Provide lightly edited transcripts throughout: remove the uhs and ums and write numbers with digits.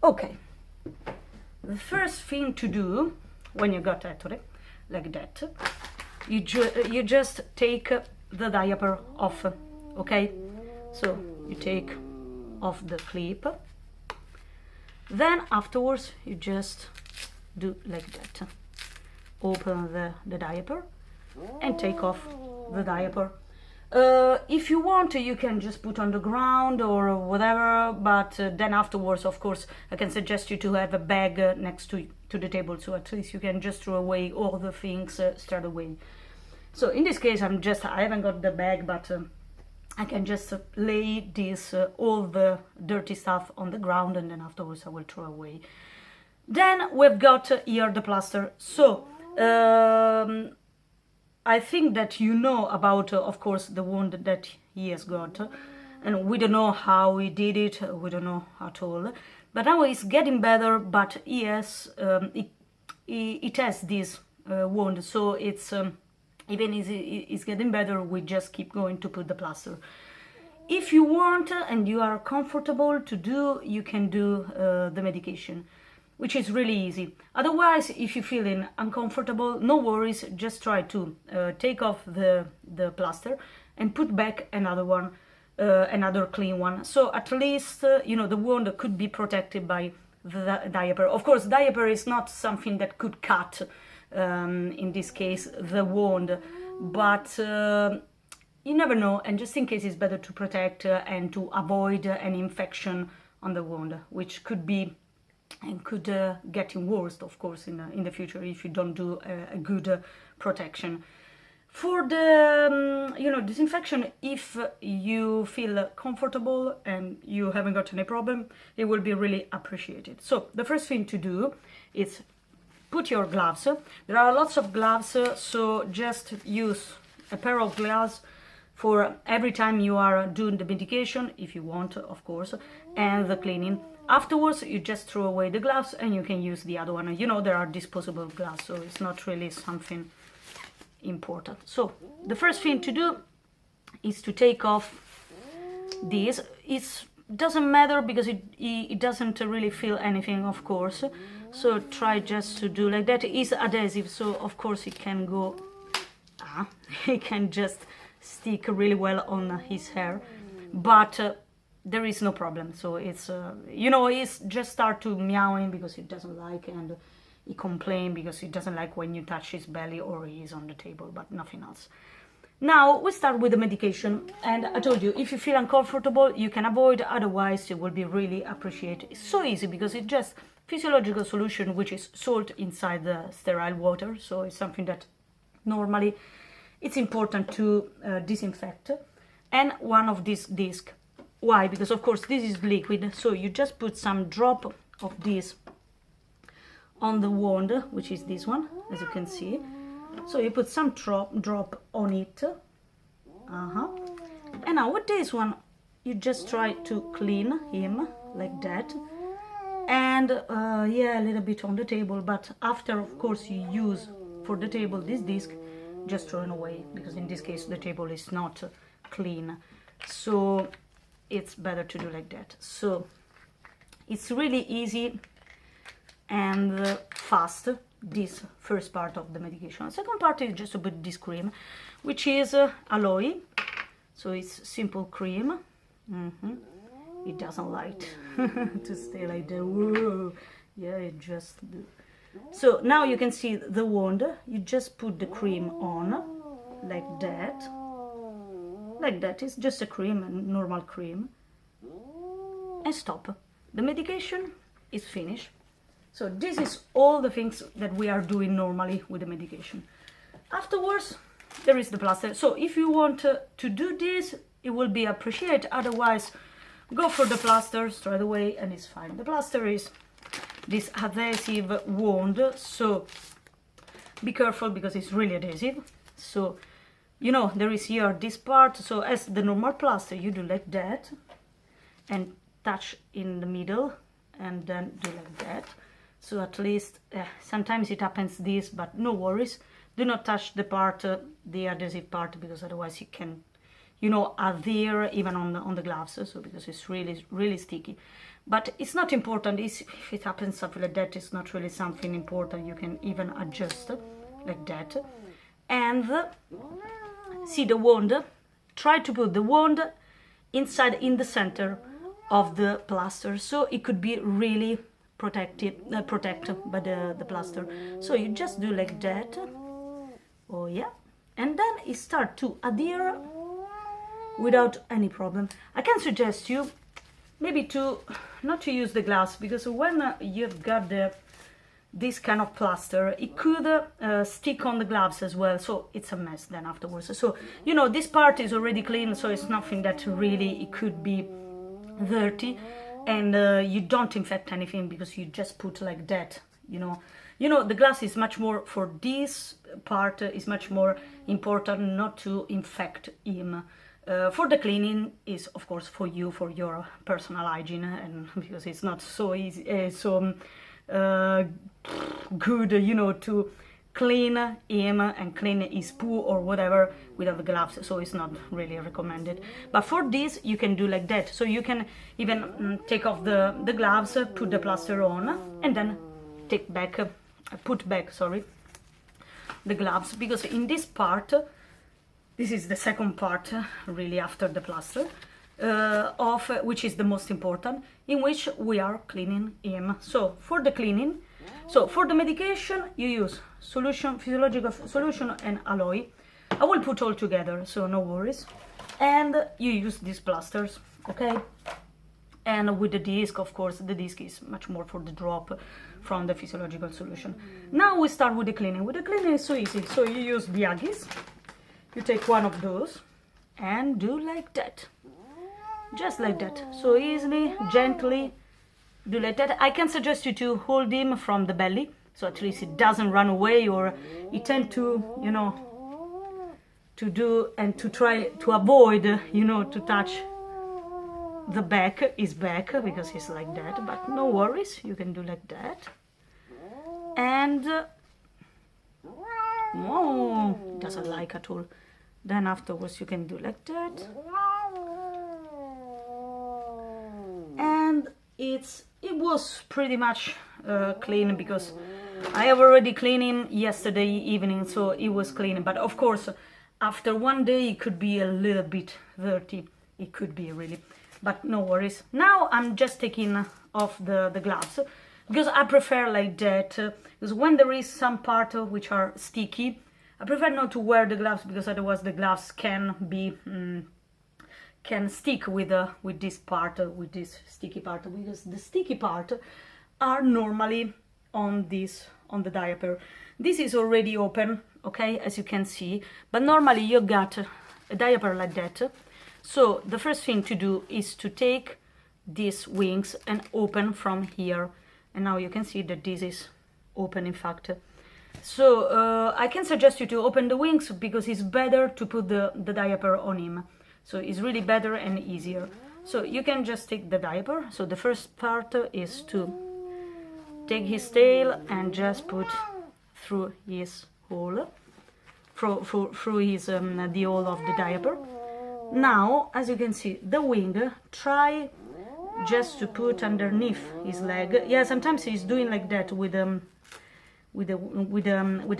Okay, the first thing to do when you got Ettore like that, you just take the diaper off, okay? So you take off the clip, then afterwards you just do like that. Open the diaper and take off the diaper. If you want, you can just put on the ground or whatever, but then afterwards, of course, I can suggest you to have a bag next to the table, so at least you can just throw away all the things straight away. So in this case, I haven't got the bag, but I can just lay this all the dirty stuff on the ground, and then afterwards I will throw away. Then we've got here the plaster. So I think that you know about, of course, the wound that he has got, and we don't know how he did it, we don't know at all. But now he's getting better, but he has, it has this wound, so it's, even if it's getting better, we just keep going to put the plaster. If you want and you are comfortable to do, you can do the medication, which is really easy. Otherwise, if you're feeling uncomfortable, no worries, just try to take off the plaster and put back another one, another clean one. So at least, you know, the wound could be protected by the diaper. Of course, diaper is not something that could cut, in this case, the wound, but you never know, and just in case it's better to protect and to avoid an infection on the wound, which could be and could getting worse, of course, in the future if you don't do a good protection. For the you know, disinfection, if you feel comfortable and you haven't got any problem, it will be really appreciated. So the first thing to do is put your gloves. There are lots of gloves, so just use a pair of gloves for every time you are doing the medication, if you want, of course, and the cleaning. Afterwards, you just throw away the gloves and you can use the other one. You know, there are disposable gloves, so it's not really something important. So the first thing to do is to take off this. It doesn't matter because it doesn't really feel anything, of course. So try just to do like that. It's adhesive, so of course it can go, it can just stick really well on his hair, but there is no problem. So it's, you know, it's just start to meowing because it doesn't like, and he complains because he doesn't like when you touch his belly or he's on the table, but nothing else. Now we start with the medication, and I told you, if you feel uncomfortable, you can avoid, otherwise it will be really appreciated. It's so easy because it's just physiological solution, which is salt inside the sterile water, so it's something that normally it's important to disinfect. And one of these discs. Why? Because of course this is liquid, so you just put some drop of this on the wound, which is this one, as you can see. So you put some drop on it. And now with this one, you just try to clean him like that. And yeah, a little bit on the table, but after, of course, you use for the table this disc, just throw it away, because in this case the table is not clean. So it's better to do like that. So it's really easy and fast, this first part of the medication. Second part is just to put this cream, which is aloe, so it's simple cream. It doesn't like to stay like that. Whoa. Yeah, it just do. So now you can see the wound. You just put the cream on like that. Like that. It's just a cream, a normal cream, and stop. The medication is finished. So this is all the things that we are doing normally with the medication. Afterwards, there is the plaster. So if you want to do this, it will be appreciated. Otherwise, go for the plaster straight away and it's fine. The plaster is this adhesive wound, so be careful because it's really adhesive. So, you know, there is here this part. So as the normal plaster, you do like that and touch in the middle and then do like that. So at least sometimes it happens this, but no worries. Do not touch the part, the adhesive part, because otherwise it can, you know, adhere even on the gloves. So because it's really sticky. but it's not important. If it happens something like that, it's not really something important. You can even adjust like that. And see the wand, try to put the wand inside, in the center of the plaster, so it could be really protected by the plaster. So you just do like that. Oh yeah, and then it start to adhere without any problem. I can suggest you maybe to not to use the gloves, because when you've got this kind of plaster, it could stick on the gloves as well, so it's a mess then afterwards. So you know, this part is already clean, so it's nothing that really it could be dirty, and you don't infect anything because you just put like that, you know, the glass is much more, for this part is much more important not to infect him. For the cleaning is of course for you, for your personal hygiene, and because it's not so easy, good, you know, to clean him and clean his poo or whatever without the gloves, so it's not really recommended. But for this you can do like that, so you can even take off the gloves, put the plaster on, and then put back the gloves, because in this part, this is the second part really after the plaster, which is the most important, in which we are cleaning him. So for the cleaning, so for the medication you use solution, physiological solution and alloy. I will put all together, so no worries. And you use these plasters, okay? And with the disc, of course, the disc is much more for the drop from the physiological solution. Now we start with the cleaning. With the cleaning it's so easy. So you use the Aggies. You take one of those and do like that. Just like that. So easily, gently, do like that. I can suggest you to hold him from the belly, so at least it doesn't run away, or it tend to, you know, to do and to try to avoid, you know, to touch the back, his back, because he's like that. But no worries, you can do like that. And oh, doesn't like at all. Then afterwards you can do like that. And it was pretty much clean, because I have already cleaned him yesterday evening, so it was clean. But of course, after one day it could be a little bit dirty. It could be really, but no worries. Now I'm just taking off the gloves, because I prefer like that, because when there is some part which are sticky, I prefer not to wear the gloves, because otherwise the gloves can be can stick with this part, with this sticky part, because the sticky part are normally on the diaper. This is already open, okay, as you can see, but normally you got a diaper like that. So the first thing to do is to take these wings and open from here, and now you can see that this is open, in fact. So I can suggest you to open the wings, because it's better to put the diaper on him. So it's really better and easier. So you can just take the diaper. So the first part is to take his tail and just put through his hole, through his the hole of the diaper. Now, as you can see, the wing, try just to put underneath his leg. Yeah, sometimes he's doing like that with the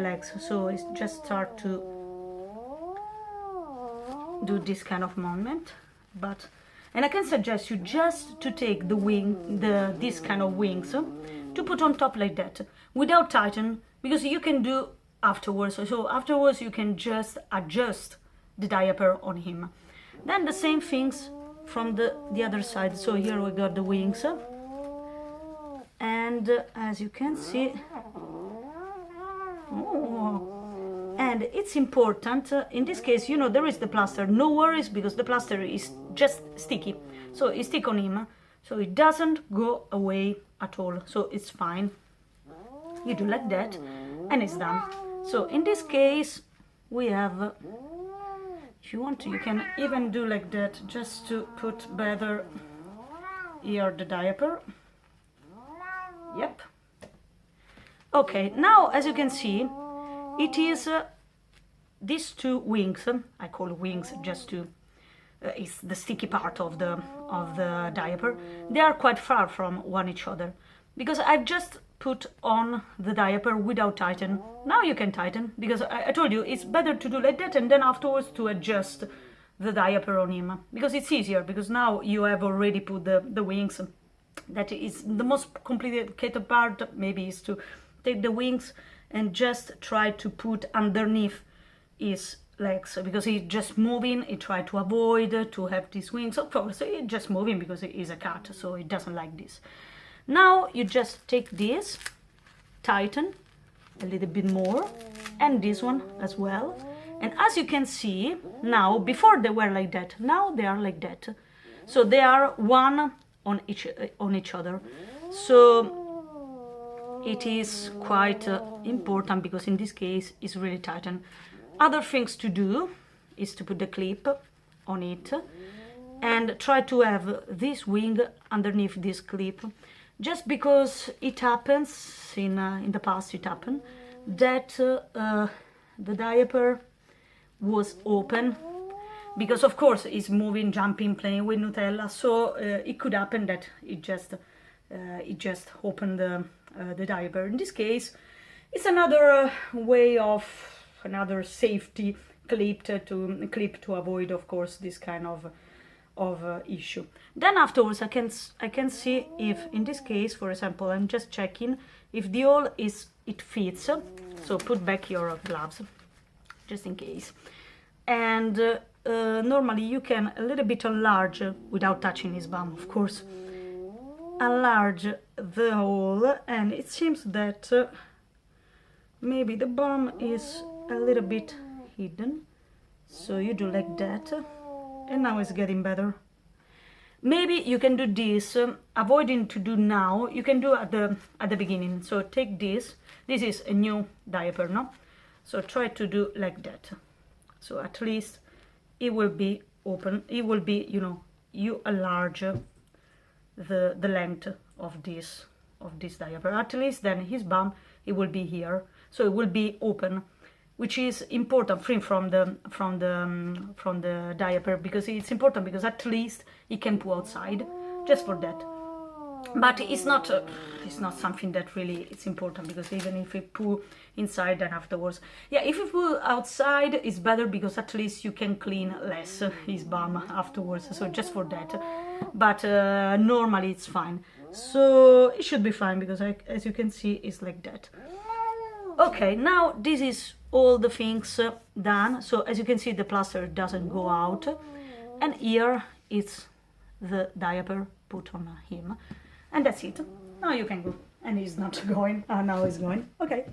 legs. So it's just start to do this kind of movement. And I can suggest you just to take the wing, this kind of wings, to put on top like that, without tighten, because you can do afterwards. So afterwards you can just adjust the diaper on him. Then the same things from the other side. So here we got the wings, and as you can see, and it's important in this case, you know, there is the plaster, no worries, because the plaster is just sticky, so it stick on him, so it doesn't go away at all, so it's fine. You do like that and it's done. So in this case we have, if you want to, you can even do like that, just to put better here the diaper. Yep. Okay, now as you can see, it is these two wings, I call wings just to is the sticky part of the diaper. They are quite far from one each other, because I've just put on the diaper without tighten. Now you can tighten, because I told you it's better to do like that and then afterwards to adjust the diaper on him, because it's easier, because now you have already put the wings. That is the most complicated part, maybe, is to take the wings and just try to put underneath his legs, because he's just moving. He tried to avoid to have these wings. Of course, he's just moving because he is a cat, so he doesn't like this. Now you just take this, tighten a little bit more, and this one as well. And as you can see, now, before they were like that, now they are like that. So they are one on each other. So it is quite important, because in this case it's really tightened. Other things to do is to put the clip on it and try to have this wing underneath this clip, just because it happens, in the past it happened, that the diaper was open, because of course it's moving, jumping, playing with Nutella, so it could happen that it just opened the diaper. In this case, it's another way of another safety clip to avoid, of course, this kind of issue. Then afterwards I can see if, in this case, for example, I'm just checking if the hole it fits. So put back your gloves just in case. And normally you can a little bit enlarge, without touching his bum, of course, enlarge the hole, and it seems that maybe the bum is a little bit hidden. So you do like that, and now it's getting better. Maybe you can do this, avoiding to do now, you can do at the beginning. So take this is a new diaper, no? So try to do like that. So at least it will be open, it will be, you enlarge the length of this diaper. At least then his bum, it will be here, so it will be open, which is important, free from the diaper, because it's important, because at least he can poo outside, just for that. But it's not something that really is important, because even if you poo inside, then afterwards, yeah, if you poo outside, it's better, because at least you can clean less his bum afterwards, so just for that. But normally it's fine, so it should be fine, because as you can see, it's like that. Okay, now this is all the things done. So as you can see, the plaster doesn't go out, and here it's the diaper put on him, and that's it. Now you can go. And he's not going. Now he's going. Okay.